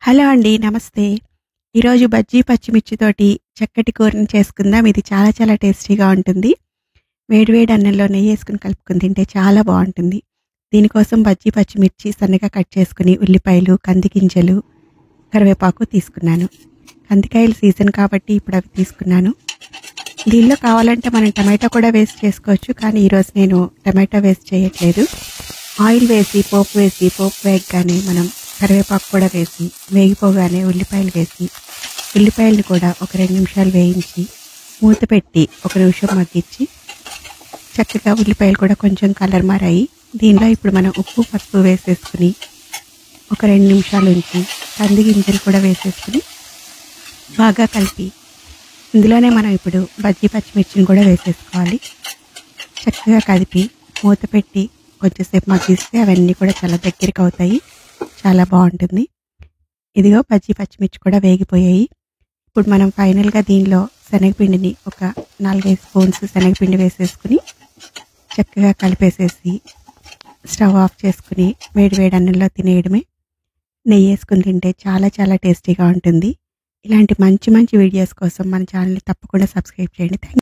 Hello అండి. నమస్తే. ఈరోజు బజ్జీ పచ్చిమిర్చితోటి చక్కటి కూరని చేసుకుందాం. ఇది చాలా చాలా టేస్టీగా ఉంటుంది. వేడి వేడి అన్నంలో నెయ్యేసుకొని కలుపుకొని తింటే చాలా బావుంటుంది. దీనికోసం బజ్జీ పచ్చిమిర్చి సన్నగా కట్ చేసుకొని, ఉల్లిపాయలు, కంది గింజలు, కరివేపాకు తీసుకున్నాను. కందికాయల సీజన్ కాబట్టి ఇప్పుడు అవి తీసుకున్నాను. దీనిలో కావాలంటే మనం టమాటా కూడా వేస్ట్ చేసుకోవచ్చు. కానీ ఈరోజు నేను టమాటా వేస్ట్ చేయట్లేదు. ఆయిల్ వేసి, పోపు వేగగానే మనం కరివేపాకు కూడా వేసి, వేగిపోగానే ఉల్లిపాయలు వేసి, ఉల్లిపాయలను కూడా ఒక 2 నిమిషాలు వేయించి, మూత పెట్టి ఒక నిమిషం మగ్గించి, చక్కగా ఉల్లిపాయలు కూడా కొంచెం కలర్ మారాయి. దీనిలో ఇప్పుడు మనం ఉప్పు, పసుపు వేసేసుకుని ఒక 2 నిమిషాలు ఉంచి, కంది గింజలు కూడా వేసేసుకుని బాగా కలిపి, ఇందులోనే మనం ఇప్పుడు బజ్జీ పచ్చిమిర్చిని కూడా వేసేసుకోవాలి. చక్కగా కలిపి మూత పెట్టి కొంచెంసేపు మగ్గిస్తే అవన్నీ కూడా చాలా దగ్గరికి అవుతాయి. చాలా బాగుంటుంది. ఇదిగో బజ్జీ పచ్చిమిర్చి కూడా వేగిపోయాయి. ఇప్పుడు మనం ఫైనల్గా దీనిలో శనగపిండిని ఒక 4-5 స్పూన్స్ శనగపిండి వేసేసుకుని చక్కగా కలిపేసేసి స్టవ్ ఆఫ్ చేసుకుని వేడి వేడి అన్నంలో తినేయడమే. నెయ్యి వేసుకుని తింటే చాలా చాలా టేస్టీగా ఉంటుంది. ఇలాంటి మంచి మంచి వీడియోస్ కోసం మన ఛానల్ని తప్పకుండా సబ్స్క్రైబ్ చేయండి. థ్యాంక్